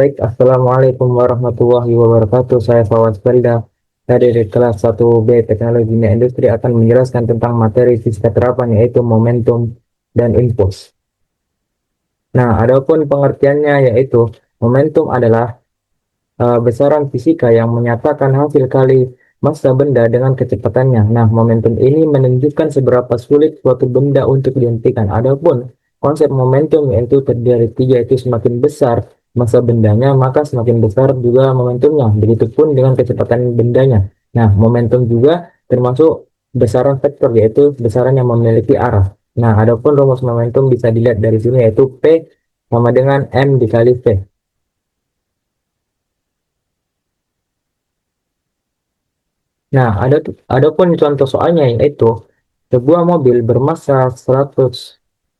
Baik, Assalamualaikum warahmatullahi wabarakatuh. Saya Fawaz Farida dari kelas 1B Teknologi Kimia Industri akan menjelaskan tentang materi fisika terapan yaitu momentum dan impuls. Nah, adapun pengertiannya yaitu momentum adalah besaran fisika yang menyatakan hasil kali massa benda dengan kecepatannya. Nah, momentum ini menunjukkan seberapa sulit suatu benda untuk dihentikan. Adapun konsep momentum yaitu terdiri dari tiga, itu semakin besar massa bendanya, maka semakin besar juga momentumnya. Begitupun dengan kecepatan bendanya. Nah, momentum juga termasuk besaran vektor, yaitu besaran yang memiliki arah. Nah, adapun rumus momentum bisa dilihat dari sini, yaitu P sama dengan M dikali V. Nah, adapun contoh soalnya yaitu sebuah mobil bermassa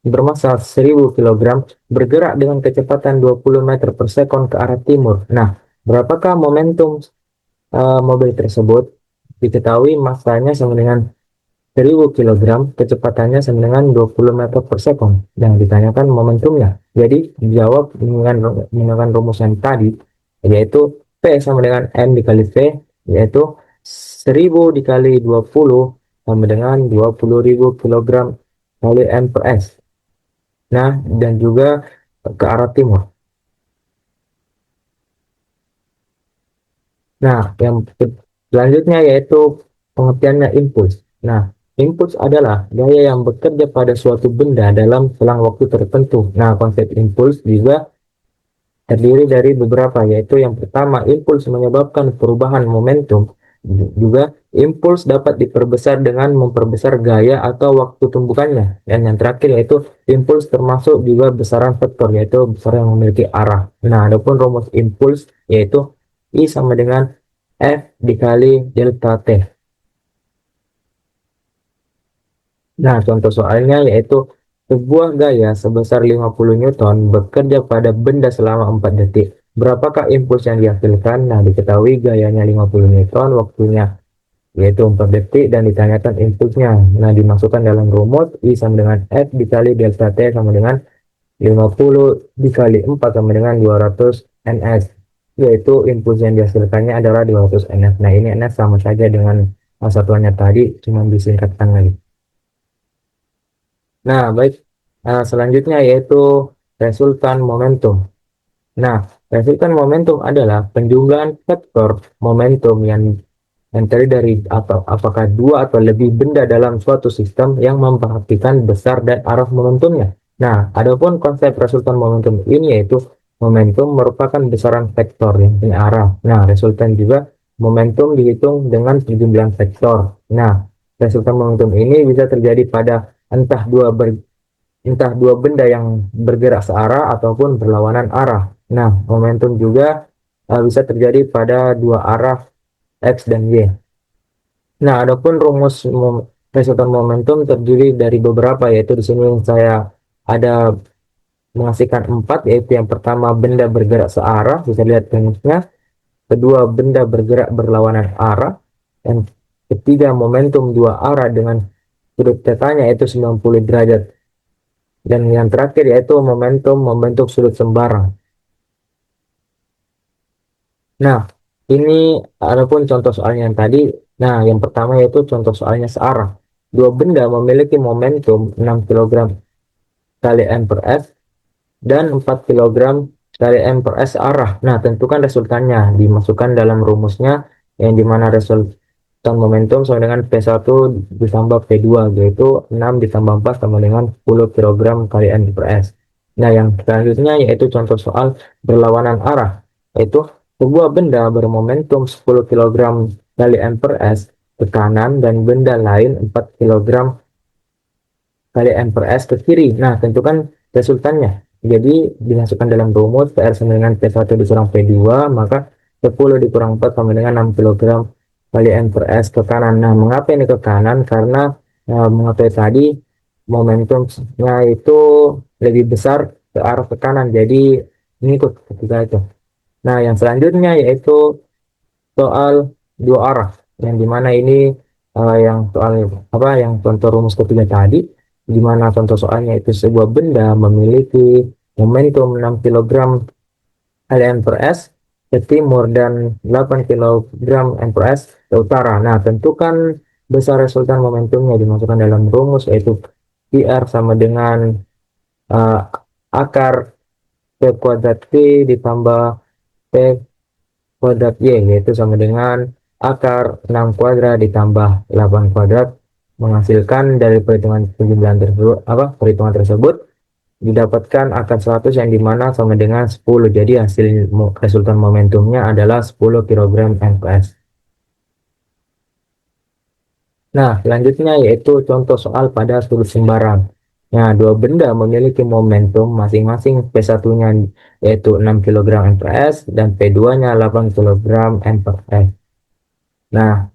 1000 kg bergerak dengan kecepatan 20 meter per sekon ke arah timur. Nah, berapakah momentum mobil tersebut? Diketahui massanya sama dengan 1000 kg, kecepatannya sama dengan 20 meter per sekon. Yang ditanyakan momentumnya. Jadi, dijawab menggunakan rumus yang tadi, yaitu P sama dengan M dikali V, yaitu 1000 dikali 20 sama dengan 20.000 kg kali M per S. Nah, dan juga ke arah timur. Nah, yang selanjutnya yaitu pengertiannya impuls. Nah, impuls adalah gaya yang bekerja pada suatu benda dalam selang waktu tertentu. Nah, konsep impuls juga terdiri dari beberapa, yaitu yang pertama, impuls menyebabkan perubahan momentum. Juga impuls dapat diperbesar dengan memperbesar gaya atau waktu tumbukannya. Dan yang terakhir yaitu impuls termasuk juga besaran vektor, yaitu besaran yang memiliki arah. Nah, adapun rumus impuls yaitu I sama dengan F dikali delta T. Nah, contoh soalnya yaitu sebuah gaya sebesar 50 Newton bekerja pada benda selama 4 detik. Berapakah impuls yang dihasilkan? Nah, diketahui gayanya 50 Newton, waktunya yaitu 4 detik, dan ditanyakan impulsnya. Nah, dimasukkan dalam rumus I sama dengan F dikali delta T sama dengan 50 dikali 4 sama dengan 200 ns, yaitu impuls yang dihasilkannya adalah 200 ns. Nah, ini ns sama saja dengan satuannya tadi, cuma disingkatkan lagi. Nah, baik. Selanjutnya yaitu resultan momentum. Nah, resultan momentum adalah penjumlahan vektor momentum yang terdiri dari apakah dua atau lebih benda dalam suatu sistem yang memperhatikan besar dan arah momentumnya. Nah, adapun konsep resultan momentum ini yaitu momentum merupakan besaran vektor yang punya arah. Nah, resultan juga momentum dihitung dengan penjumlahan vektor. Nah, resultan momentum ini bisa terjadi pada entah dua benda yang bergerak searah ataupun berlawanan arah. Nah, momentum juga bisa terjadi pada dua arah X dan Y. Nah, adapun rumus resultan momentum terdiri dari beberapa, yaitu di sini saya ada mengasihkan 4, yaitu yang pertama benda bergerak searah, bisa lihat rumusnya. Kedua, benda bergerak berlawanan arah. Dan ketiga, momentum dua arah dengan sudut tetanya yaitu 90 derajat. Dan yang terakhir yaitu momentum membentuk sudut sembarang. Nah, ini adapun contoh soalnya yang tadi. Nah, yang pertama yaitu contoh soalnya searah. Dua benda memiliki momentum 6 kg kali M per S dan 4 kg kali M per S arah. Nah, tentukan resultannya. Dimasukkan dalam rumusnya, yang dimana resultan momentum sama dengan P1 ditambah P2, yaitu 6 ditambah 4 sama dengan 10 kg kali M per S. Nah, yang selanjutnya yaitu contoh soal berlawanan arah, yaitu sebuah benda bermomentum 10 kg kali M per S ke kanan dan benda lain 4 kg kali M per S ke kiri. Nah, tentukan resultannya. Jadi, dimasukkan dalam rumus PR sama dengan P1 dikurang P2, maka 10 dikurang 4 sama dengan 6 kg kali M per S ke kanan. Nah, mengapa ini ke kanan? Karena mengetahui tadi momentumnya itu lebih besar ke arah ke kanan. Jadi, ini ikut ketika itu. Nah, yang selanjutnya yaitu soal dua arah, yang dimana ini yang soal apa yang contoh rumus ketiga tadi, dimana contoh soalnya itu sebuah benda memiliki momentum 6 kg kali M per S ke timur dan 8 kg M per S ke utara. Nah, tentukan besar resultan momentumnya dimasukkan dalam rumus, yaitu PR sama dengan uh, akar P kuadrat T ditambah P kuadrat Y, yaitu sama dengan akar 6 kuadrat ditambah 8 kuadrat, menghasilkan dari perhitungan penjumlahan tersebut, perhitungan tersebut didapatkan akar 100 yang dimana sama dengan 10. Jadi hasil resultan momentumnya adalah 10 kg MPS. Nah, selanjutnya yaitu contoh soal pada sudut sembarang. Nah, dua benda memiliki momentum masing-masing P1-nya yaitu 6 kg MPS dan P2-nya 8 kg MPS. Nah,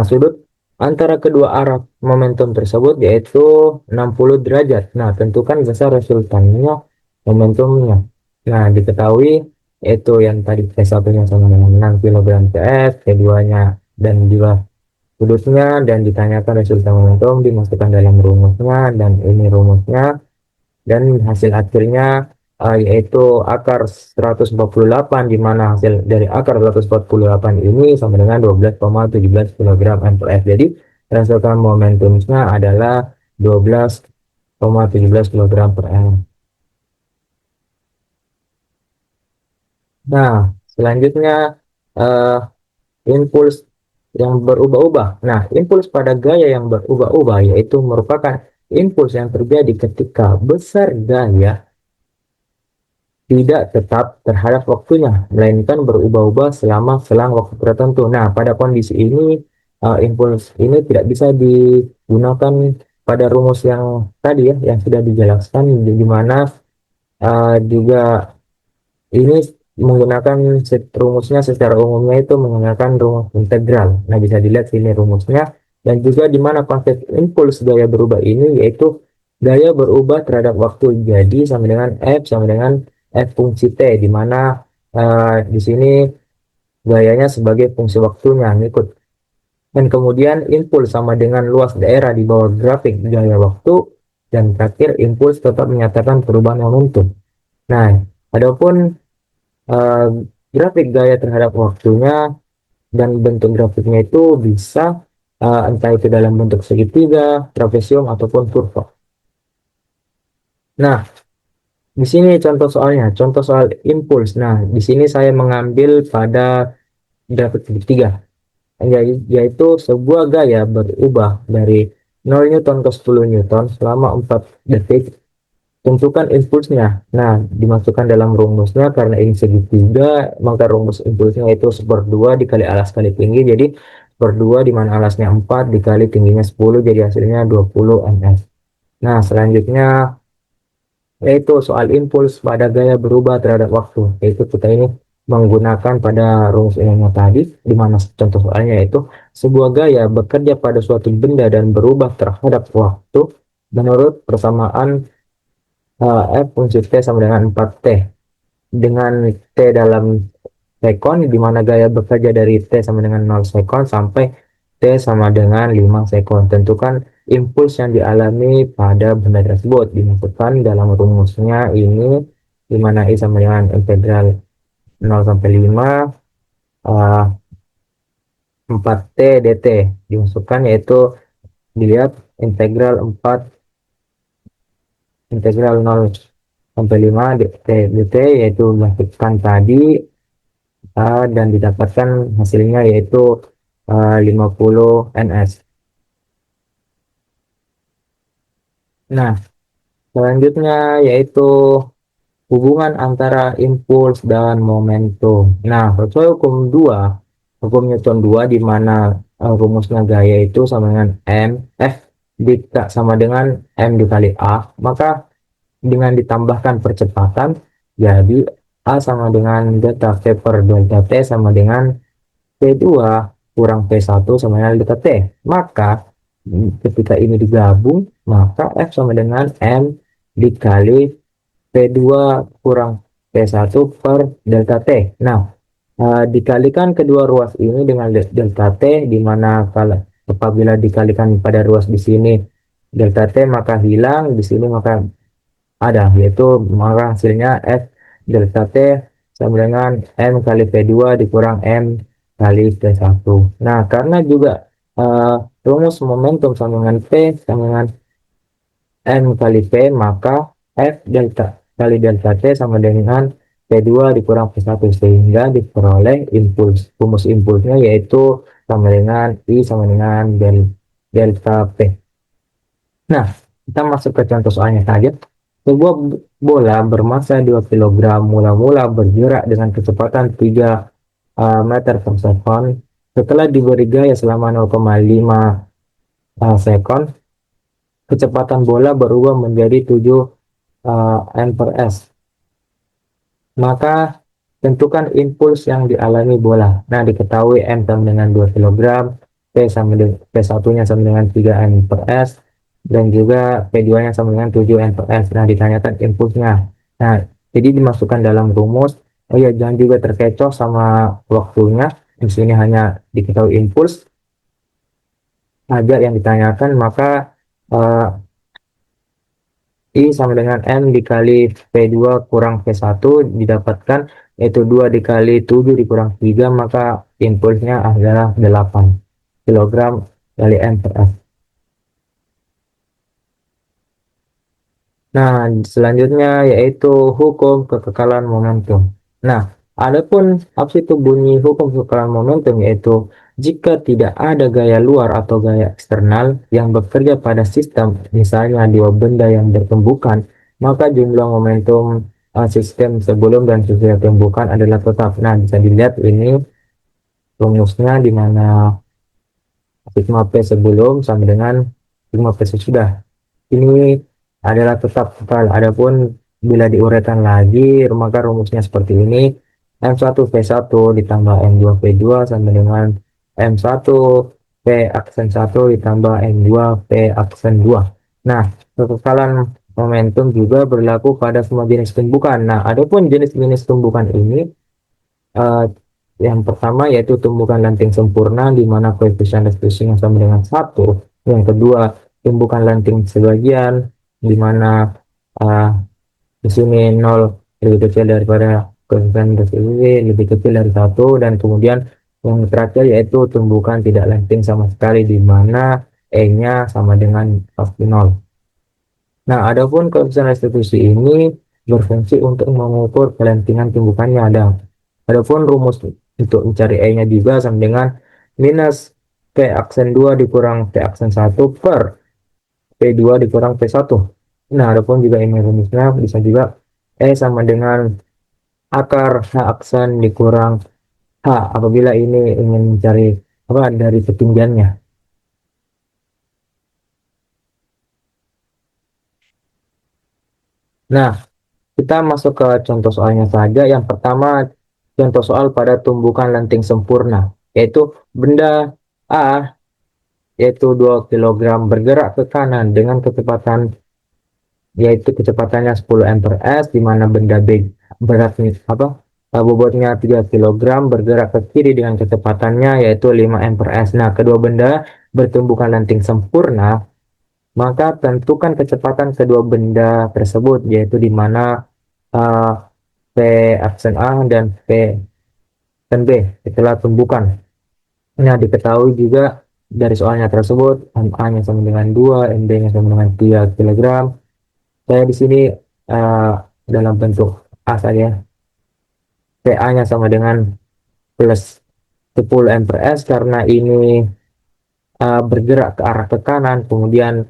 sudut antara kedua arah momentum tersebut yaitu 60 derajat. Nah, tentukan besar resultannya momentumnya. Nah, diketahui yaitu yang tadi P1-nya sama dengan 6 kg PS, P2-nya dan juga sudutnya, dan ditanyakan resultan momentum dimasukkan dalam rumusnya, dan ini rumusnya, dan hasil akhirnya yaitu akar 148, di mana hasil dari akar 148 ini sama dengan 12,17 kg MPF. Jadi resultan momentumnya adalah 12,17 kg per M. Nah, selanjutnya uh, impuls yang berubah-ubah. Nah, impuls pada gaya yang berubah-ubah yaitu merupakan impuls yang terjadi ketika besar gaya tidak tetap terhadap waktunya, melainkan berubah-ubah selama selang waktu tertentu. Nah, pada kondisi ini, impuls ini tidak bisa digunakan pada rumus yang tadi ya, yang sudah dijelaskan, di mana juga ini menggunakan rumusnya secara umumnya itu menggunakan rumus integral. Nah, bisa dilihat sini rumusnya, dan juga di mana konsep impuls gaya berubah ini yaitu gaya berubah terhadap waktu. Jadi sama dengan F sama dengan F fungsi T, di mana di sini gayanya sebagai fungsi waktunya ngikut. Dan kemudian impuls sama dengan luas daerah di bawah grafik gaya waktu, dan terakhir impuls tetap menyatakan perubahan momentum. Nah, adapun uh, grafik gaya terhadap waktunya dan bentuk grafiknya itu bisa entah itu dalam bentuk segitiga, trapesium ataupun kurva. Nah, di sini contoh soalnya, contoh soal impuls. Nah, di sini saya mengambil pada grafik segitiga, yaitu sebuah gaya berubah dari 0 Newton ke 10 Newton selama 4 detik. Tentukan impulsnya. Nah, dimasukkan dalam rumusnya, karena ini segitiga, maka rumus impulsnya itu 1/2 dikali alas kali tinggi. Jadi 1/2 di mana alasnya 4 dikali tingginya 10, jadi hasilnya 20 ms. Nah, selanjutnya yaitu soal impuls pada gaya berubah terhadap waktu, yaitu kita ini menggunakan pada rumus ilmu tadi, di mana contoh soalnya yaitu sebuah gaya bekerja pada suatu benda dan berubah terhadap waktu menurut persamaan F fungsi T sama dengan 4T, dengan T dalam sekon, di mana gaya bekerja dari T sama dengan 0 sekon sampai T sama dengan 5 sekon. Tentukan impuls yang dialami pada benda tersebut, dimasukkan dalam rumusnya ini, di mana I sama dengan integral 0 sampai 5 4T dt dimasukkan, yaitu dilihat integral 4 integral 0 sampai 5 dt, yaitu dimasukkan tadi dan didapatkan hasilnya yaitu 50 ns. Nah, selanjutnya yaitu hubungan antara impuls dan momentum. Nah, sesuai hukum Newton 2, di mana rumusnya gaya itu sama dengan F sama dengan M dikali A, maka dengan ditambahkan percepatan, jadi A sama dengan delta V per delta T sama dengan P2 kurang P1 sama dengan delta T. Maka ketika ini digabung, maka F sama dengan M dikali P2 kurang P1 per delta T. Nah, dikalikan kedua ruas ini dengan delta T, di mana kalau apabila dikalikan pada ruas di sini delta T maka hilang, di sini maka ada, yaitu maka hasilnya F delta T sama dengan M kali P2 dikurang M kali P1. Nah, karena juga rumus momentum sama dengan P sama dengan M kali P, maka F delta kali delta T sama dengan P2 dikurang P1, sehingga diperoleh impuls. Rumus impulsnya yaitu sama dengan I sama dengan delta P. Nah, kita masuk ke contoh soalnya saja. Sebuah bola bermasa 2 kg mula-mula bergerak dengan kecepatan 3 meter per second. Setelah diberi gaya selama 0,5 second, kecepatan bola berubah menjadi 7 m per s. Maka tentukan impuls yang dialami bola. Nah, diketahui M sama dengan 2 kg, P1-nya sama dengan 3 m per s, dan juga P2-nya sama dengan 7 m per s. Nah, ditanyakan impulsnya. Nah, jadi dimasukkan dalam rumus. Oh ya, jangan juga terkecoh sama waktunya. Di sini hanya diketahui impuls aja yang ditanyakan, maka I sama dengan M dikali P2 kurang P1 didapatkan, yaitu 2 dikali 7 dikurang 3, maka impulsnya adalah 8 kg kali M per S. Nah, selanjutnya yaitu hukum kekekalan momentum. Nah, adapun apa itu bunyi hukum kekekalan momentum, yaitu jika tidak ada gaya luar atau gaya eksternal yang bekerja pada sistem, misalnya dua benda yang bertumbukan, maka jumlah momentum sistem sebelum dan sesudah tumbukan adalah tetap. Nah, bisa dilihat ini rumusnya di mana sigma P sebelum sama dengan sigma P sesudah. Ini adalah tetap kekal. Adapun bila diuraikan lagi, maka rumusnya seperti ini. M1P1 ditambah M2P2 sama dengan M1 P aksen 1 ditambah M2 P aksen 2. Nah, kekekalan momentum juga berlaku pada semua jenis tumbukan. Nah, adapun jenis-jenis tumbukan ini, eh, yang pertama yaitu tumbukan lanting sempurna di mana koefisien restitusinya sama dengan 1. Yang kedua, tumbukan lanting sebagian di mana di sini 0 lebih kecil daripada koefisien restitusi lebih kecil dari 1. Dan kemudian yang terakhir yaitu tumbukan tidak lanting sama sekali di mana E-nya sama dengan pasti 0. Nah, adapun koefisien restitusi ini berfungsi untuk mengukur kelentingan tumbukannya. Adapun rumus untuk mencari E-nya juga sama dengan minus P aksen 2 dikurang P aksen 1 per P2 dikurang P1. Nah, adapun juga ini rumusnya bisa juga E sama dengan akar H aksen dikurang H apabila ini ingin mencari apa dari ketinggiannya. Nah, kita masuk ke contoh soalnya saja. Yang pertama, contoh soal pada tumbukan lanting sempurna, yaitu benda A yaitu 2 kg bergerak ke kanan dengan kecepatan yaitu kecepatannya 10 m per s, di mana benda B beratnya apa bobotnya 3 kg bergerak ke kiri dengan kecepatannya yaitu 5 m per s. Nah, kedua benda bertumbukan lanting sempurna, maka tentukan kecepatan kedua benda tersebut, yaitu di mana uh, P aksen A dan P aksen B setelah tumbukan. Nah, diketahui juga dari soalnya tersebut MA-nya sama dengan 2, MB-nya sama dengan 3 kg. Saya di sini dalam bentuk A saja. PA-nya sama dengan plus 10 M per S karena ini bergerak ke arah ke kanan, kemudian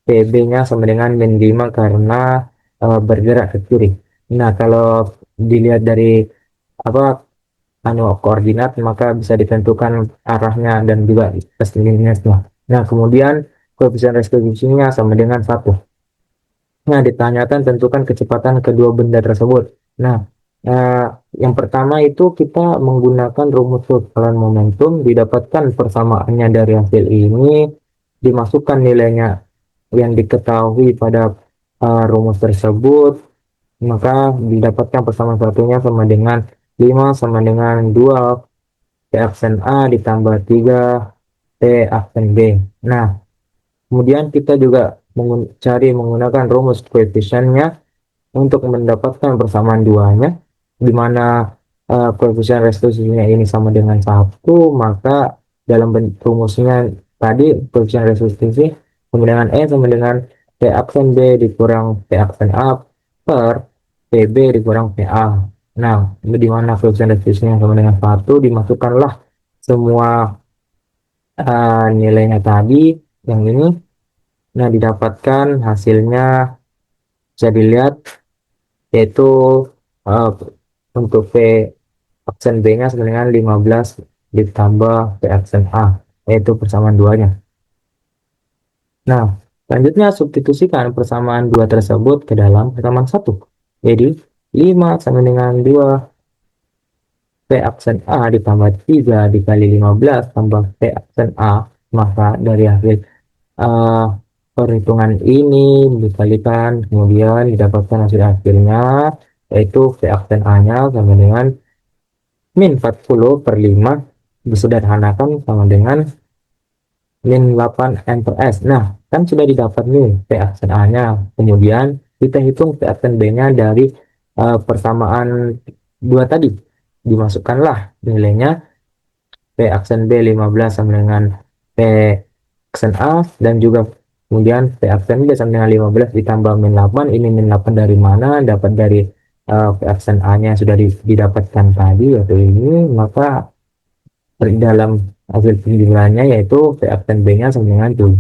PB-nya sama dengan min 5 karena bergerak ke kiri. Nah, kalau dilihat dari apa koordinat, maka bisa ditentukan arahnya dan juga plus minusnya. Nah, kemudian koefisien restitusinya sama dengan 1. Nah, ditanyakan tentukan kecepatan kedua benda tersebut. Nah, eh, yang pertama itu kita menggunakan rumus kekekalan momentum, didapatkan persamaannya dari hasil ini, dimasukkan nilainya yang diketahui pada rumus tersebut, maka didapatkan persamaan satunya sama dengan 5 sama dengan 2 P aksen A ditambah 3 P aksen B. Nah, kemudian kita juga cari menggunakan rumus koefisiennya untuk mendapatkan persamaan duanya. di mana koefisien restitusinya ini sama dengan satu, maka dalam rumusnya tadi koefisien restitusi sama dengan E sama dengan P aksen B dikurang P aksen A per PB dikurang PA. Nah, di mana koefisien restitusinya sama dengan satu, dimasukkanlah semua nilainya tadi yang ini. Nah, didapatkan hasilnya bisa dilihat yaitu uh, untuk P aksen B-nya sama dengan 15 ditambah P aksen A, yaitu persamaan duanya. Nah, selanjutnya substitusikan persamaan dua tersebut ke dalam persamaan satu. Jadi 5 sama dengan 2 P aksen A ditambah 3 dikali 15 tambah P aksen A. Maka dari hasil uh, perhitungan ini dikalikan, kemudian didapatkan hasil akhirnya, yaitu V aksen A-nya sama dengan min 40 per 5 disederhanakan sama dengan min 8 M per S. Nah, kan sudah didapat nih V aksen A-nya. Kemudian kita hitung V aksen B-nya dari persamaan dua tadi. Dimasukkanlah nilainya P aksen B 15 sama dengan P aksen A, dan juga kemudian P aksen B sama dengan 15 ditambah min 8. Ini min 8 dari mana? Dapat dari P aksen A nya sudah didapatkan tadi, yaitu ini. Maka dalam hasil penjualannya yaitu P aksen B nya sama dengan 7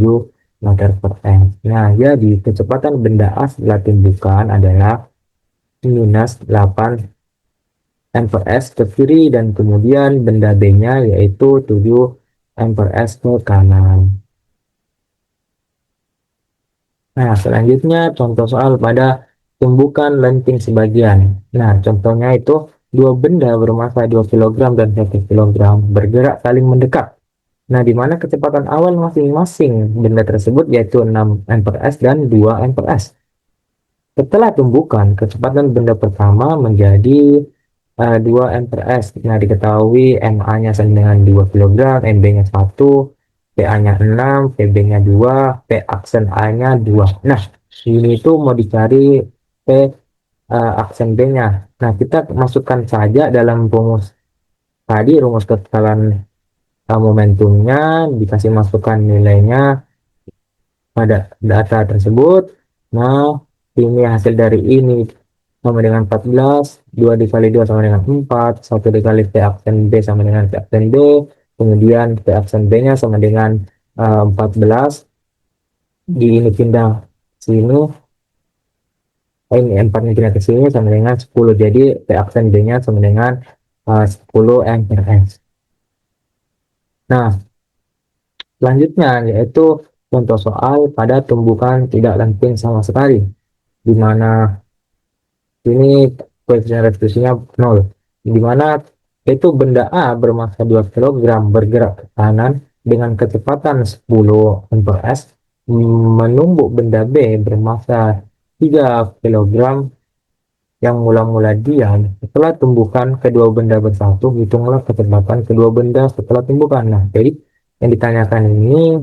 meter per M. Nah, jadi kecepatan benda A setelah tumbukan adalah minus 8 M per S ke kiri, dan kemudian benda B-nya yaitu 7 M per S ke kanan. Nah, selanjutnya contoh soal pada tumbukan lenting sebagian. Nah, contohnya itu dua benda bermasa 2 kg dan 1 kg bergerak saling mendekat. Nah, di mana kecepatan awal masing-masing benda tersebut yaitu 6 M per S dan 2 M per S. Setelah tumbukan, kecepatan benda pertama menjadi 2 M per S. Nah, diketahui MA-nya sama dengan 2 kg, MB-nya 1, PA-nya 6, PB-nya 2, P aksen A-nya 2. Nah, ini itu mau dicari P aksen B-nya. Nah, kita masukkan saja dalam rumus tadi, rumus kekekalan momentumnya, dikasih masukkan nilainya pada data tersebut. Nah, ini hasil dari ini sama dengan 14, 2 dikali 2 sama dengan 4, 1 dikali P aksen B sama dengan P aksen B, kemudian P aksen B-nya sama dengan 14, di ini pindah sini, ini 4-nya pindah ke sini sama dengan 10, jadi P aksen B-nya sama dengan 10 M per S. Nah, selanjutnya yaitu contoh soal pada tumbukan tidak lenting sama sekali, di mana ini koefisien restitusinya 0, di mana itu benda A bermassa 2 kg bergerak ke kanan dengan kecepatan 10 mph menumbuk benda B bermassa 3 kg yang mula-mula diam. Setelah tumbukan kedua benda bersatu, hitunglah kecepatan kedua benda setelah tumbukan. Nah, jadi yang ditanyakan ini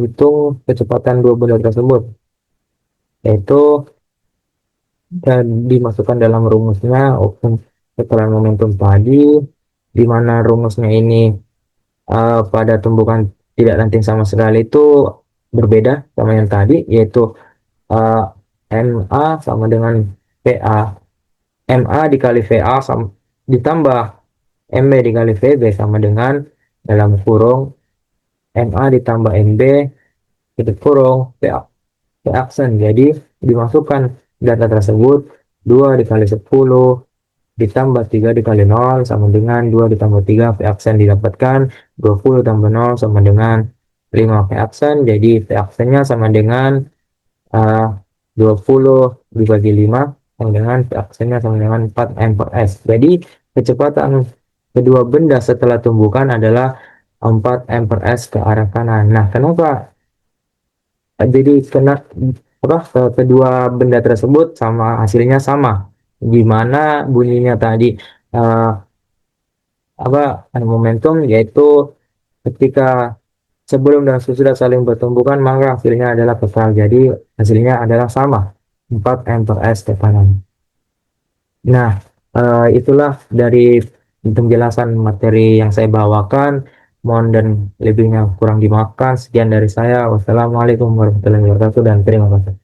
hitung kecepatan dua benda tersebut, yaitu dan dimasukkan dalam rumusnya keterangan momentum tadi, di mana rumusnya ini pada tumbukan tidak lenting sama sekali itu berbeda sama yang tadi, yaitu uh, MA sama dengan PA, MA dikali VA sama, ditambah MB dikali VB sama dengan dalam kurung MA ditambah MB tutup kurung PA aksen. Jadi dimasukkan data tersebut, 2 dikali 10 ditambah 3 dikali 0 sama dengan 2 ditambah 3 P aksen didapatkan 20 tambah 0 sama dengan 5 P aksen. Jadi P aksennya sama dengan 20 dibagi 5 sama dengan P aksennya sama dengan 4 M per S. Jadi kecepatan kedua benda setelah tumbukan adalah 4 M per S ke arah kanan. Nah, kenapa jadi kena apa kedua benda tersebut sama hasilnya sama, gimana bunyinya tadi uh, apa momentum, yaitu ketika sebelum dan sesudah saling bertumbukan maka hasilnya adalah kekal, jadi hasilnya adalah sama 4 M per S ke kanan. Nah, Itulah dari penjelasan materi yang saya bawakan. Mohon dan lebihnya kurang dimaafkan. Sekian dari saya. Wassalamualaikum warahmatullahi wabarakatuh dan terima kasih.